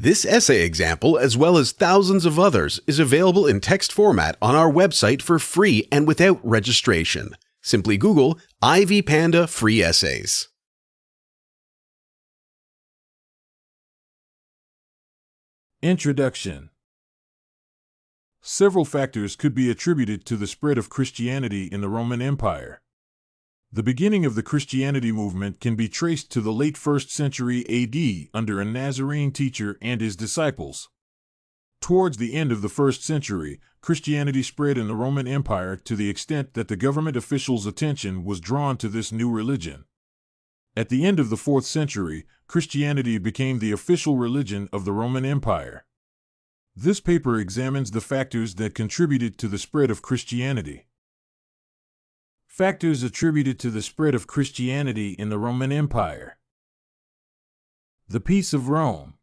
This essay example, as well as thousands of others, is available in text format on our website for free and without registration. Simply Google Ivy Panda Free Essays. Introduction. Several factors could be attributed to the spread of Christianity in the Roman Empire. The beginning of the Christianity movement can be traced to the late 1st century AD under a Nazarene teacher and his disciples. Towards the end of the 1st century, Christianity spread in the Roman Empire to the extent that the government officials' attention was drawn to this new religion. At the end of the 4th century, Christianity became the official religion of the Roman Empire. This paper examines the factors that contributed to the spread of Christianity. Factors attributed to the spread of Christianity in the Roman Empire. The Peace of Rome.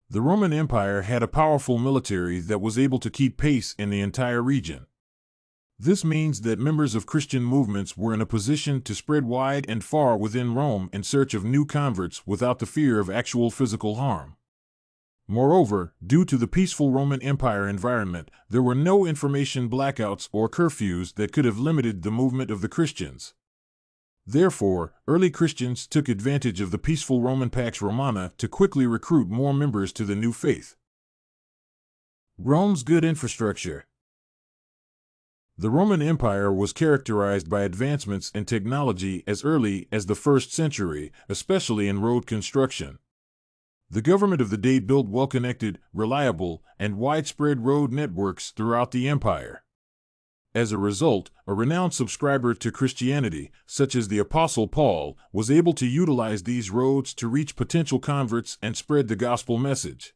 The Roman Empire had a powerful military that was able to keep pace in the entire region. This means that members of Christian movements were in a position to spread wide and far within Rome in search of new converts without the fear of actual physical harm. Moreover, due to the peaceful Roman Empire environment, there were no information blackouts or curfews that could have limited the movement of the Christians. Therefore, early Christians took advantage of the peaceful Roman Pax Romana to quickly recruit more members to the new faith. Rome's good infrastructure. The Roman Empire was characterized by advancements in technology as early as the 1st century, especially in road construction. The government of the day built well-connected, reliable, and widespread road networks throughout the empire. As a result, a renowned subscriber to Christianity, such as the Apostle Paul, was able to utilize these roads to reach potential converts and spread the gospel message.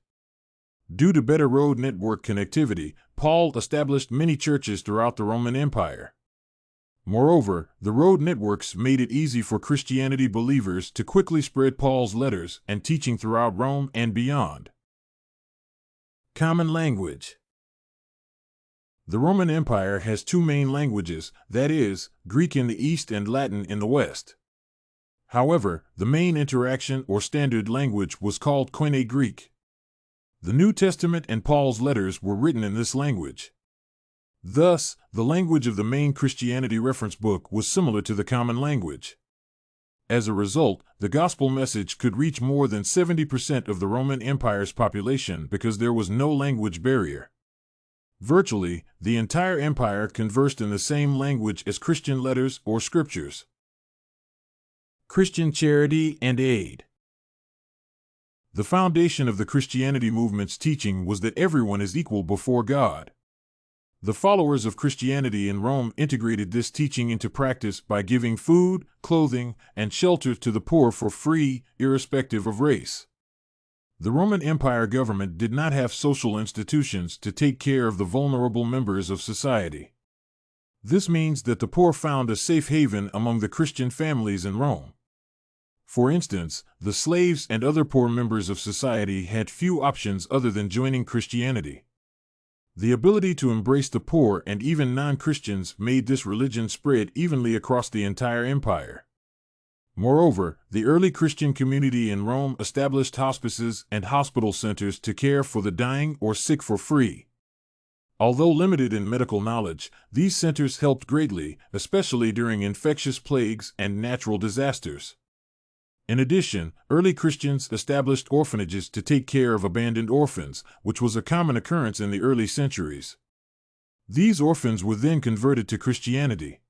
Due to better road network connectivity, Paul established many churches throughout the Roman Empire. Moreover, the road networks made it easy for Christianity believers to quickly spread Paul's letters and teaching throughout Rome and beyond. Common language. The Roman Empire has two main languages, that is, Greek in the east and Latin in the west. However, the main interaction or standard language was called Koine Greek. The New Testament and Paul's letters were written in this language. Thus, the language of the main Christianity reference book was similar to the common language. As a result, the gospel message could reach more than 70% of the Roman Empire's population because there was no language barrier. Virtually, the entire empire conversed in the same language as Christian letters or scriptures. Christian charity and aid. The foundation of the Christianity movement's teaching was that everyone is equal before God. The followers of Christianity in Rome integrated this teaching into practice by giving food, clothing, and shelter to the poor for free, irrespective of race. The Roman Empire government did not have social institutions to take care of the vulnerable members of society. This means that the poor found a safe haven among the Christian families in Rome. For instance, the slaves and other poor members of society had few options other than joining Christianity. The ability to embrace the poor and even non-Christians made this religion spread evenly across the entire empire. Moreover, the early Christian community in Rome established hospices and hospital centers to care for the dying or sick for free. Although limited in medical knowledge, these centers helped greatly, especially during infectious plagues and natural disasters. In addition, early Christians established orphanages to take care of abandoned orphans, which was a common occurrence in the early centuries. These orphans were then converted to Christianity.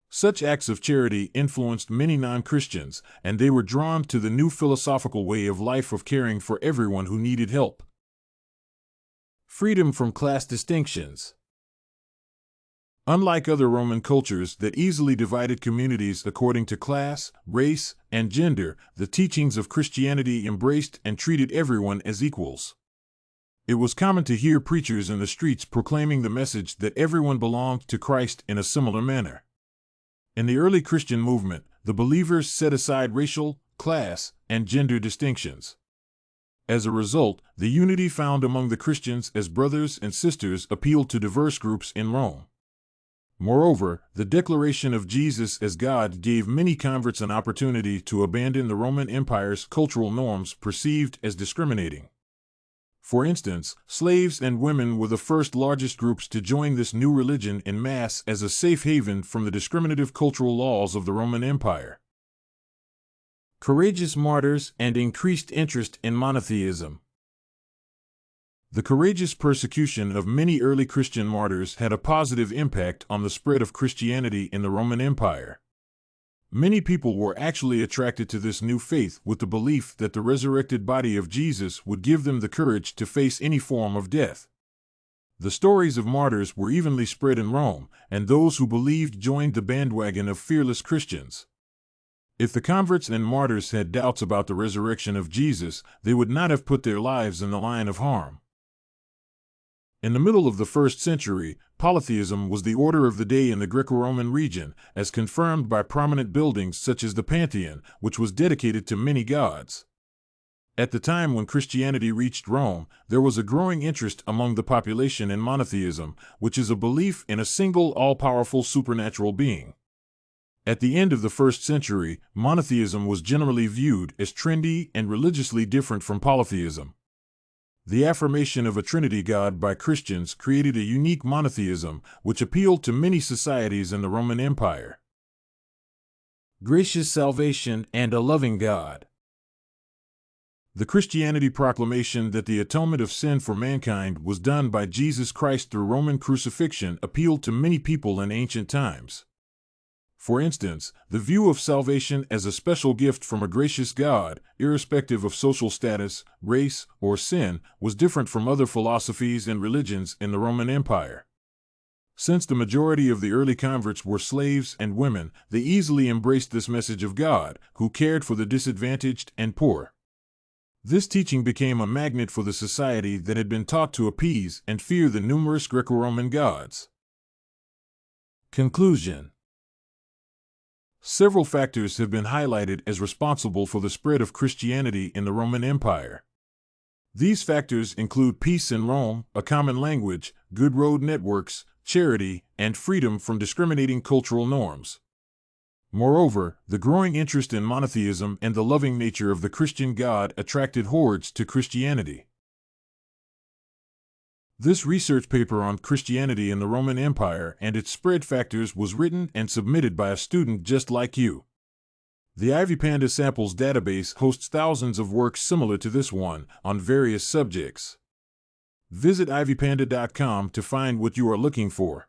Such acts of charity influenced many non-Christians, and they were drawn to the new philosophical way of life of caring for everyone who needed help. Freedom from class distinctions. Unlike other Roman cultures that easily divided communities according to class, race, and gender, the teachings of Christianity embraced and treated everyone as equals. It was common to hear preachers in the streets proclaiming the message that everyone belonged to Christ in a similar manner. In the early Christian movement, the believers set aside racial, class, and gender distinctions. As a result, the unity found among the Christians as brothers and sisters appealed to diverse groups in Rome. Moreover, the declaration of Jesus as God gave many converts an opportunity to abandon the Roman Empire's cultural norms perceived as discriminating. For instance, slaves and women were the first largest groups to join this new religion en masse as a safe haven from the discriminative cultural laws of the Roman Empire. Courageous martyrs and increased interest in monotheism. The courageous persecution of many early Christian martyrs had a positive impact on the spread of Christianity in the Roman Empire. Many people were actually attracted to this new faith with the belief that the resurrected body of Jesus would give them the courage to face any form of death. The stories of martyrs were evenly spread in Rome, and those who believed joined the bandwagon of fearless Christians. If the converts and martyrs had doubts about the resurrection of Jesus, they would not have put their lives in the line of harm. In the middle of the 1st century, polytheism was the order of the day in the Greco-Roman region, as confirmed by prominent buildings such as the Pantheon, which was dedicated to many gods. At the time when Christianity reached Rome, there was a growing interest among the population in monotheism, which is a belief in a single all-powerful supernatural being. At the end of the 1st century, monotheism was generally viewed as trendy and religiously different from polytheism. The affirmation of a Trinity God by Christians created a unique monotheism which appealed to many societies in the Roman Empire. Gracious salvation and a loving God. The Christianity proclamation that the atonement of sin for mankind was done by Jesus Christ through Roman crucifixion appealed to many people in ancient times. For instance, the view of salvation as a special gift from a gracious God, irrespective of social status, race, or sin, was different from other philosophies and religions in the Roman Empire. Since the majority of the early converts were slaves and women, they easily embraced this message of God, who cared for the disadvantaged and poor. This teaching became a magnet for the society that had been taught to appease and fear the numerous Greco-Roman gods. Conclusion. Several factors have been highlighted as responsible for the spread of Christianity in the Roman Empire. These factors include peace in Rome, a common language, good road networks, charity, and freedom from discriminating cultural norms. Moreover, the growing interest in monotheism and the loving nature of the Christian God attracted hordes to Christianity. This research paper on Christianity in the Roman Empire and its spread factors was written and submitted by a student just like you. The Ivy Panda Samples database hosts thousands of works similar to this one on various subjects. Visit ivypanda.com to find what you are looking for.